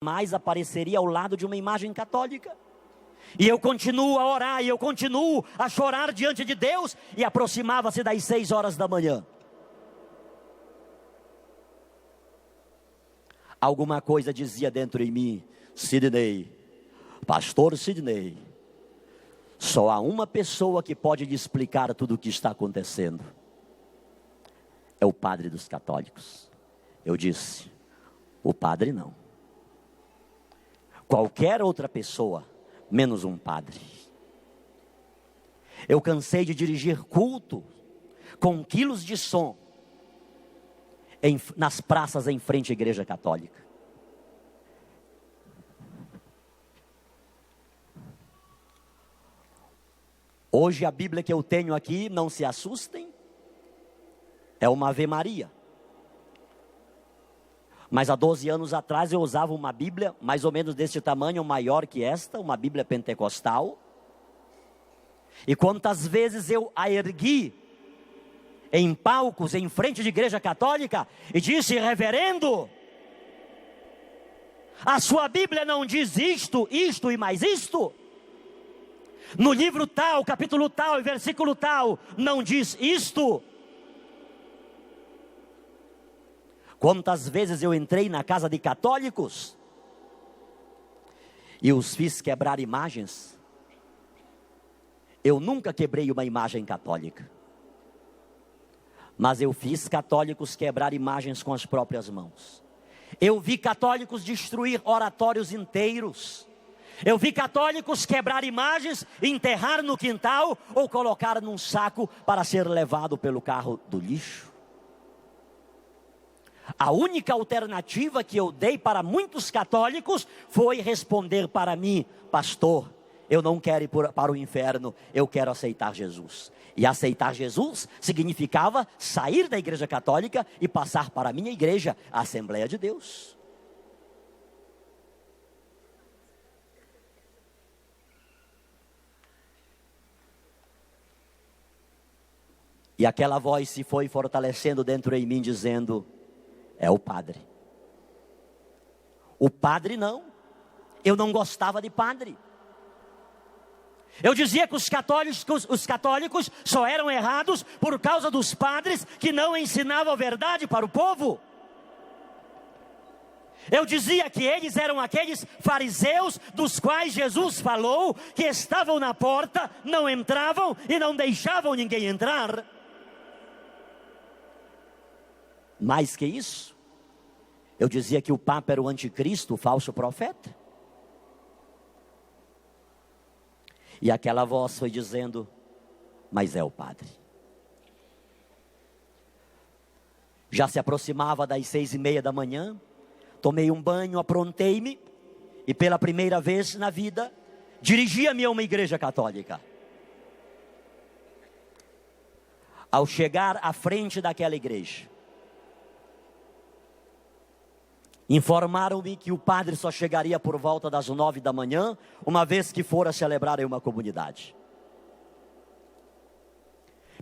mais apareceria ao lado de uma imagem católica. E eu continuo a orar, e eu continuo a chorar diante de Deus, e aproximava-se das 6 horas da manhã. Alguma coisa dizia dentro de mim: Sidney, pastor Sidney, só há uma pessoa que pode lhe explicar tudo o que está acontecendo. É o padre dos católicos. Eu disse: o padre não. Qualquer outra pessoa, menos um padre. Eu cansei de dirigir culto com quilos de som nas praças em frente à igreja católica. Hoje a Bíblia que eu tenho aqui, não se assustem, é uma Ave Maria. Mas há 12 anos atrás eu usava uma Bíblia mais ou menos desse tamanho, maior que esta, uma Bíblia pentecostal. E quantas vezes eu a ergui em palcos, em frente de igreja católica, e disse: reverendo, a sua Bíblia não diz isto, isto e mais isto? No livro tal, capítulo tal e versículo tal, não diz isto? Quantas vezes eu entrei na casa de católicos e os fiz quebrar imagens? Eu nunca quebrei uma imagem católica, mas eu fiz católicos quebrar imagens com as próprias mãos. Eu vi católicos destruir oratórios inteiros. Eu vi católicos quebrar imagens, enterrar no quintal ou colocar num saco para ser levado pelo carro do lixo. A única alternativa que eu dei para muitos católicos foi responder para mim: pastor, eu não quero ir para o inferno, eu quero aceitar Jesus. E aceitar Jesus significava sair da igreja católica e passar para a minha igreja, a Assembleia de Deus. E aquela voz se foi fortalecendo dentro em mim, dizendo: é o padre. O padre não. Eu não gostava de padre. Eu dizia que os católicos só eram errados por causa dos padres que não ensinavam a verdade para o povo. Eu dizia que eles eram aqueles fariseus dos quais Jesus falou que estavam na porta, não entravam e não deixavam ninguém entrar. Mais que isso, eu dizia que o Papa era o anticristo, o falso profeta. E aquela voz foi dizendo: mas é o padre. Já se aproximava das 6:30 da manhã, tomei um banho, aprontei-me, e pela primeira vez na vida, dirigia-me a uma igreja católica. Ao chegar à frente daquela igreja, informaram-me que o padre só chegaria por volta das 9 da manhã, uma vez que fora celebrar em uma comunidade.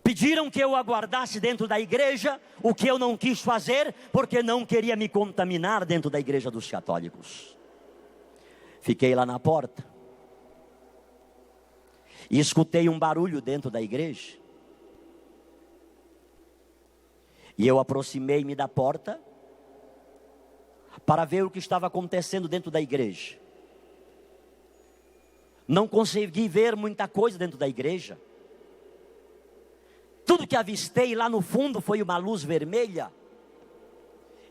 Pediram que eu aguardasse dentro da igreja, o que eu não quis fazer, porque não queria me contaminar dentro da igreja dos católicos. Fiquei lá na porta, e escutei um barulho dentro da igreja, e eu aproximei-me da porta, para ver o que estava acontecendo dentro da igreja. Não consegui ver muita coisa dentro da igreja. Tudo que avistei lá no fundo foi uma luz vermelha.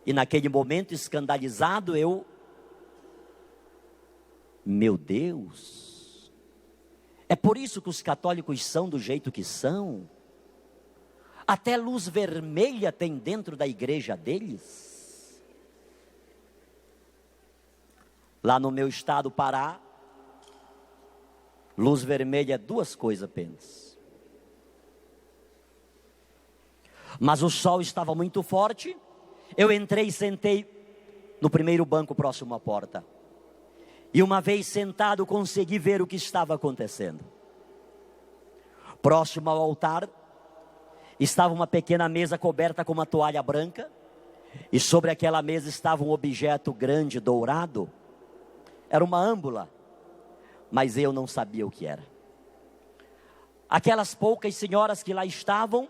E naquele momento, escandalizado, meu Deus, é por isso que os católicos são do jeito que são? Até luz vermelha tem dentro da igreja deles? Lá no meu estado, Pará, luz vermelha é 2 coisas apenas. Mas o sol estava muito forte. Eu entrei e sentei no primeiro banco próximo à porta. E uma vez sentado, consegui ver o que estava acontecendo. Próximo ao altar, estava uma pequena mesa coberta com uma toalha branca. E sobre aquela mesa estava um objeto grande, dourado, era uma âmbula, mas eu não sabia o que era. Aquelas poucas senhoras que lá estavam,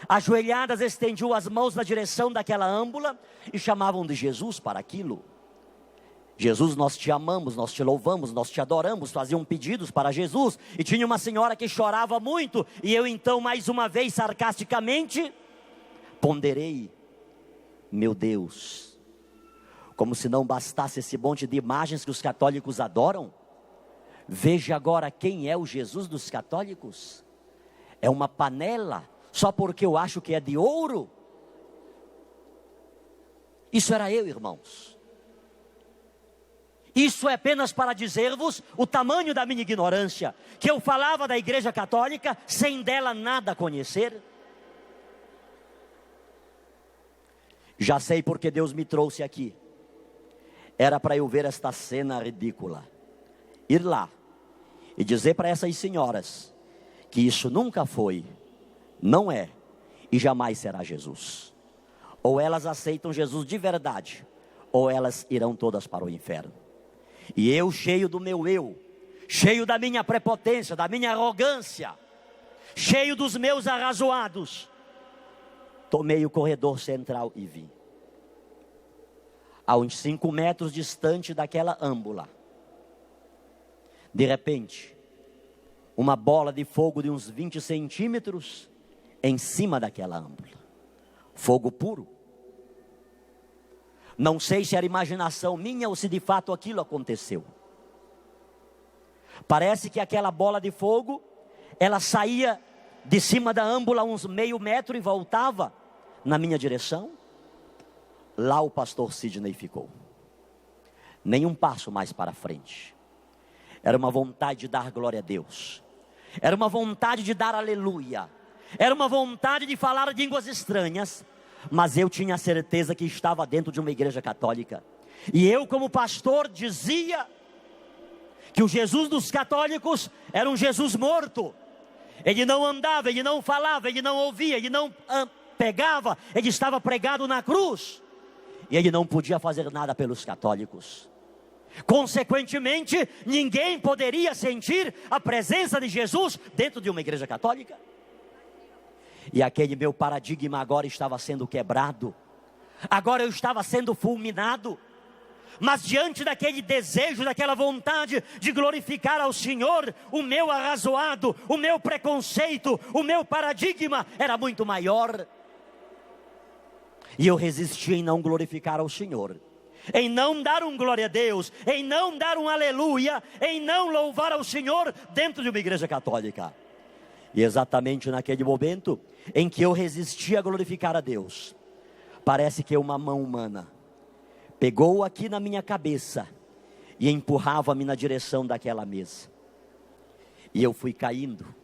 ajoelhadas, estendiam as mãos na direção daquela âmbula e chamavam de Jesus para aquilo. Jesus, nós te amamos, nós te louvamos, nós te adoramos, faziam pedidos para Jesus. E tinha uma senhora que chorava muito, e eu então mais uma vez sarcasticamente ponderei: meu Deus, como se não bastasse esse monte de imagens que os católicos adoram, veja agora quem é o Jesus dos católicos. É uma panela, só porque eu acho que é de ouro. Isso era eu, irmãos. Isso é apenas para dizer-vos o tamanho da minha ignorância, que eu falava da Igreja Católica sem dela nada conhecer. Já sei porque Deus me trouxe aqui. Era para eu ver esta cena ridícula, ir lá e dizer para essas senhoras que isso nunca foi, não é e jamais será Jesus. Ou elas aceitam Jesus de verdade, ou elas irão todas para o inferno. E eu, cheio do meu eu, cheio da minha prepotência, da minha arrogância, cheio dos meus arrazoados, tomei o corredor central e vim. A uns 5 metros distante daquela âmbula, de repente, uma bola de fogo de uns 20 centímetros em cima daquela âmbula. Fogo puro. Não sei se era imaginação minha ou se de fato aquilo aconteceu. Parece que aquela bola de fogo, ela saía de cima da âmbula uns meio metro e voltava na minha direção. Lá o pastor Sidney ficou. Nem um passo mais para frente. Era uma vontade de dar glória a Deus. Era uma vontade de dar aleluia. Era uma vontade de falar línguas estranhas. Mas eu tinha certeza que estava dentro de uma igreja católica. E eu, como pastor, dizia que o Jesus dos católicos era um Jesus morto. Ele não andava, ele não falava, ele não ouvia, ele não pegava, ele estava pregado na cruz. E ele não podia fazer nada pelos católicos. Consequentemente, ninguém poderia sentir a presença de Jesus dentro de uma igreja católica. E aquele meu paradigma agora estava sendo quebrado. Agora eu estava sendo fulminado. Mas diante daquele desejo, daquela vontade de glorificar ao Senhor, o meu arrazoado, o meu preconceito, o meu paradigma era muito maior. E eu resisti em não glorificar ao Senhor, em não dar um glória a Deus, em não dar um aleluia, em não louvar ao Senhor dentro de uma igreja católica. E exatamente naquele momento em que eu resisti a glorificar a Deus, parece que uma mão humana pegou aqui na minha cabeça e empurrava-me na direção daquela mesa. E eu fui caindo,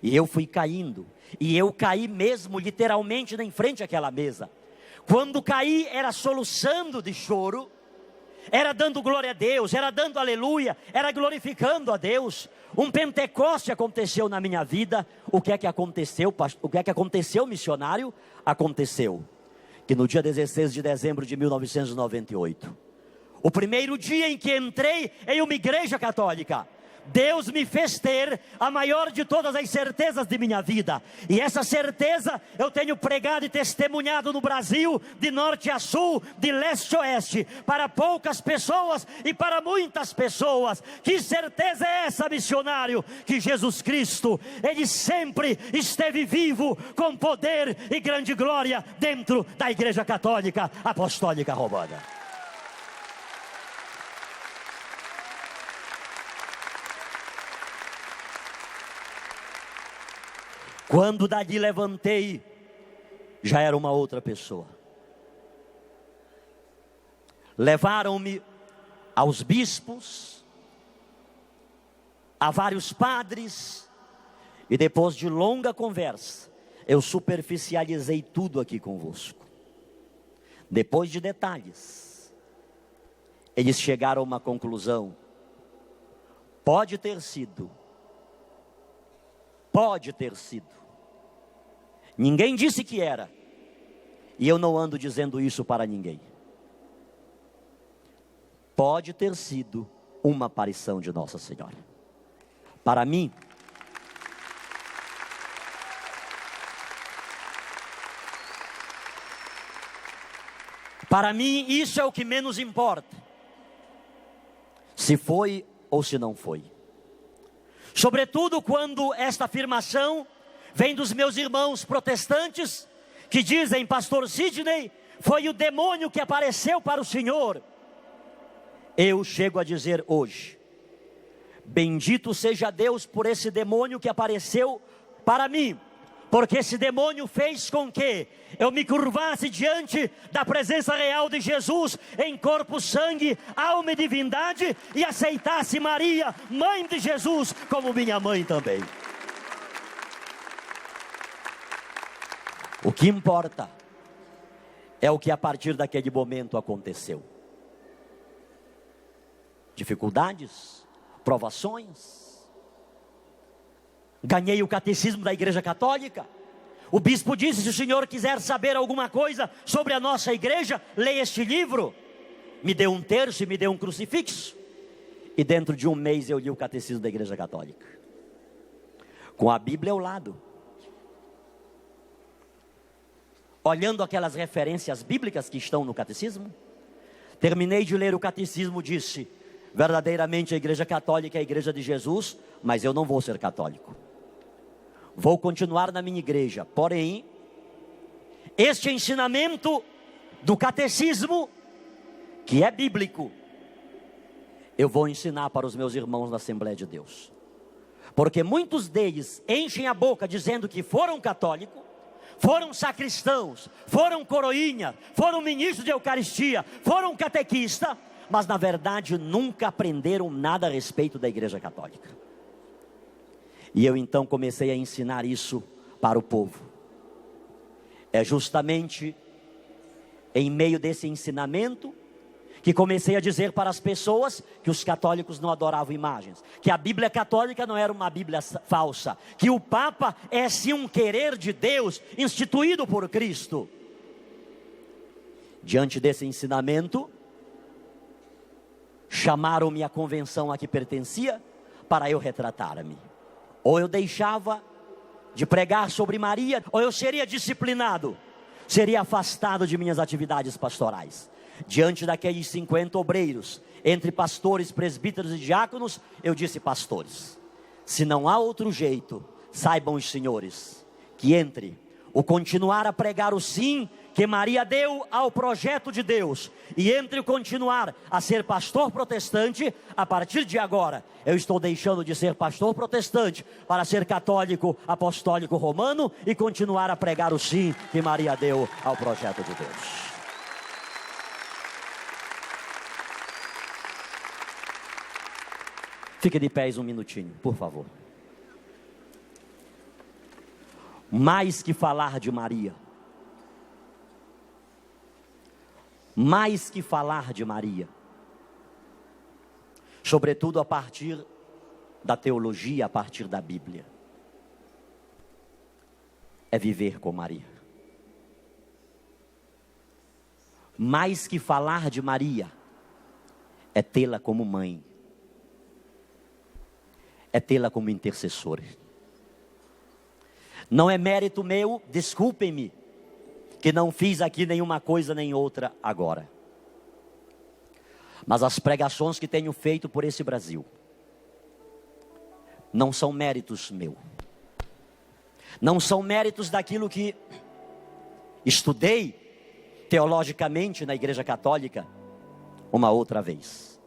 e eu fui caindo, e eu caí mesmo literalmente em frente àquela mesa. Quando caí, era soluçando de choro, era dando glória a Deus, era dando aleluia, era glorificando a Deus. Um Pentecoste aconteceu na minha vida. O que é que aconteceu, o que é que aconteceu, missionário? Aconteceu que no dia 16 de dezembro de 1998, o primeiro dia em que entrei em uma igreja católica, Deus me fez ter a maior de todas as certezas de minha vida. E essa certeza eu tenho pregado e testemunhado no Brasil, de norte a sul, de leste a oeste, para poucas pessoas e para muitas pessoas. Que certeza é essa, missionário? Que Jesus Cristo, Ele sempre esteve vivo, com poder e grande glória dentro da Igreja Católica Apostólica Romana. Quando dali levantei, já era uma outra pessoa. Levaram-me aos bispos, a vários padres, e depois de longa conversa, eu superficializei tudo aqui convosco. Depois de detalhes, eles chegaram a uma conclusão. Pode ter sido. Ninguém disse que era. E eu não ando dizendo isso para ninguém. Pode ter sido uma aparição de Nossa Senhora. Para mim, isso é o que menos importa. Se foi ou se não foi. Sobretudo quando esta afirmação vem dos meus irmãos protestantes, que dizem: pastor Sidney, foi o demônio que apareceu para o senhor. Eu chego a dizer hoje: bendito seja Deus por esse demônio que apareceu para mim, porque esse demônio fez com que eu me curvasse diante da presença real de Jesus, em corpo, sangue, alma e divindade, e aceitasse Maria, mãe de Jesus, como minha mãe também. O que importa é o que a partir daquele momento aconteceu. Dificuldades, provações. Ganhei o catecismo da Igreja Católica. O bispo disse: se o senhor quiser saber alguma coisa sobre a nossa igreja, leia este livro. Me deu um terço e me deu um crucifixo. E dentro de um mês eu li o catecismo da Igreja Católica, com a Bíblia ao lado, olhando aquelas referências bíblicas que estão no catecismo. Terminei de ler o catecismo, disse: verdadeiramente a Igreja Católica é a Igreja de Jesus, mas eu não vou ser católico. Vou continuar na minha igreja. Porém, este ensinamento do catecismo, que é bíblico, eu vou ensinar para os meus irmãos da Assembleia de Deus. Porque muitos deles enchem a boca dizendo que foram católicos, foram sacristãos, foram coroinha, foram ministros de Eucaristia, foram catequista, mas na verdade nunca aprenderam nada a respeito da Igreja Católica. E eu então comecei a ensinar isso para o povo. É justamente em meio desse ensinamento que comecei a dizer para as pessoas que os católicos não adoravam imagens, que a Bíblia católica não era uma Bíblia falsa, que o Papa é sim um querer de Deus instituído por Cristo. Diante desse ensinamento, chamaram-me à convenção a que pertencia para eu retratar-me. Ou eu deixava de pregar sobre Maria, ou eu seria disciplinado, seria afastado de minhas atividades pastorais. Diante daqueles 50 obreiros, entre pastores, presbíteros e diáconos, eu disse: pastores, se não há outro jeito, saibam os senhores, que entre o continuar a pregar o sim que Maria deu ao projeto de Deus, e entre o continuar a ser pastor protestante, a partir de agora, eu estou deixando de ser pastor protestante, para ser católico apostólico romano, e continuar a pregar o sim que Maria deu ao projeto de Deus. Fique de pés um minutinho, por favor. Mais que falar de Maria, sobretudo a partir da teologia, a partir da Bíblia, é viver com Maria. Mais que falar de Maria, é tê-la como mãe, é tê-la como intercessora. Não é mérito meu, desculpem-me, que não fiz aqui nenhuma coisa nem outra agora. Mas as pregações que tenho feito por esse Brasil, não são méritos meu. Não são méritos daquilo que estudei teologicamente na Igreja Católica uma outra vez.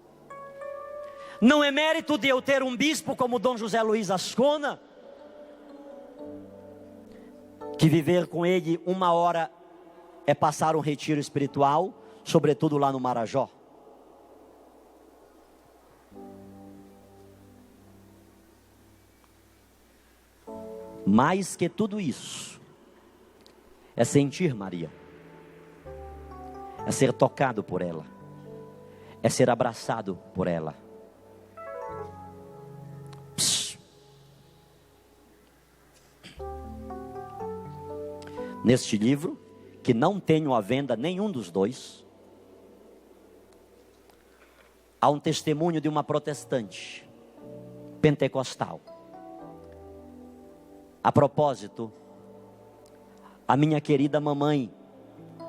Não é mérito de eu ter um bispo como Dom José Luiz Ascona, que viver com ele 1 hora é passar um retiro espiritual, sobretudo lá no Marajó. Mais que tudo isso, é sentir Maria, é ser tocado por ela, é ser abraçado por ela. Neste livro, que não tenho à venda nenhum dos dois, há um testemunho de uma protestante pentecostal. A propósito, a minha querida mamãe,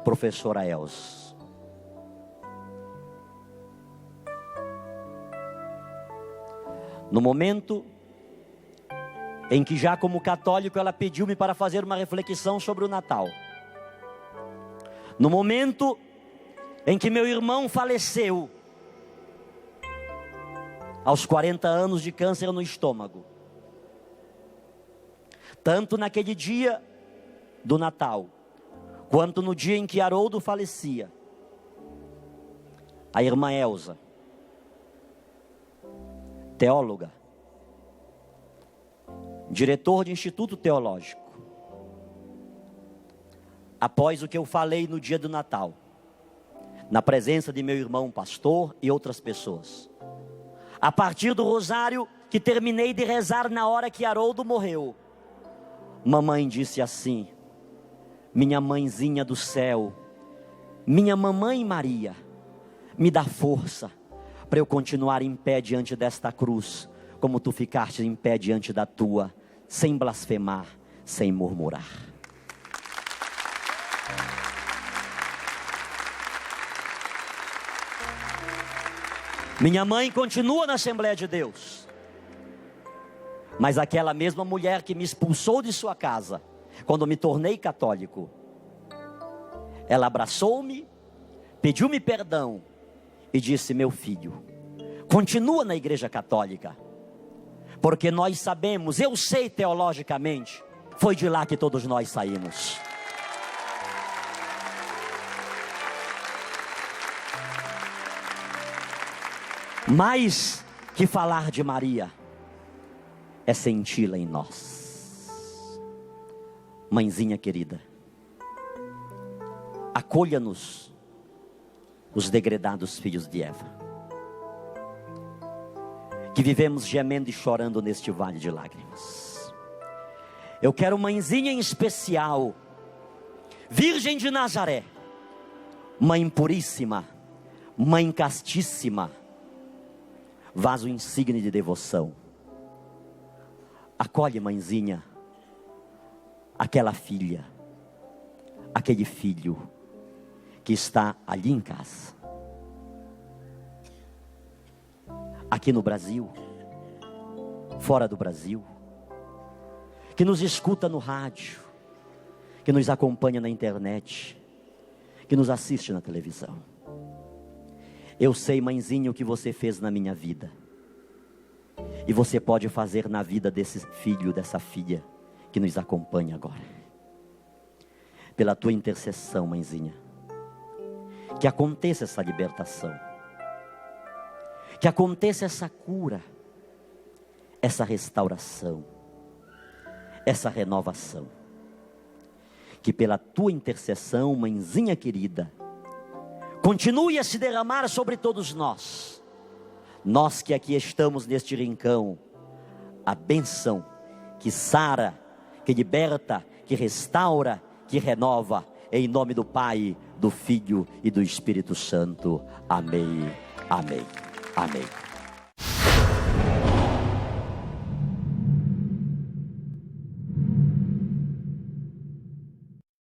professora Elza. No momento em que, já como católico, ela pediu-me para fazer uma reflexão sobre o Natal. No momento em que meu irmão faleceu, aos 40 anos de câncer no estômago. Tanto naquele dia do Natal, quanto no dia em que Haroldo falecia, a irmã Elza, teóloga, diretor de instituto teológico, após o que eu falei no dia do Natal, na presença de meu irmão pastor e outras pessoas, a partir do rosário que terminei de rezar na hora que Haroldo morreu, mamãe disse assim: minha mãezinha do céu, minha mamãe Maria, me dá força para eu continuar em pé diante desta cruz, como tu ficaste em pé diante da tua, sem blasfemar, sem murmurar. Minha mãe continua na Assembleia de Deus, mas aquela mesma mulher que me expulsou de sua casa, quando me tornei católico, ela abraçou-me, pediu-me perdão e disse: meu filho, continua na igreja católica, porque nós sabemos, eu sei teologicamente, foi de lá que todos nós saímos. Mais que falar de Maria, é senti-la em nós. Mãezinha querida, acolha-nos, os degredados filhos de Eva, que vivemos gemendo e chorando neste vale de lágrimas. Eu quero, mãezinha em especial, Virgem de Nazaré, Mãe puríssima, Mãe castíssima, vaso insigne de devoção, acolhe, mãezinha, aquela filha, aquele filho que está ali em casa, aqui no Brasil, fora do Brasil, que nos escuta no rádio, que nos acompanha na internet, que nos assiste na televisão. Eu sei, mãezinha, o que você fez na minha vida, e você pode fazer na vida desse filho, dessa filha que nos acompanha agora. Pela tua intercessão, mãezinha, que aconteça essa libertação, que aconteça essa cura, essa restauração, essa renovação. Que pela tua intercessão, mãezinha querida, continue a se derramar sobre todos nós, nós que aqui estamos neste rincão, a bênção que sara, que liberta, que restaura, que renova, em nome do Pai, do Filho e do Espírito Santo. Amém, amém, amém.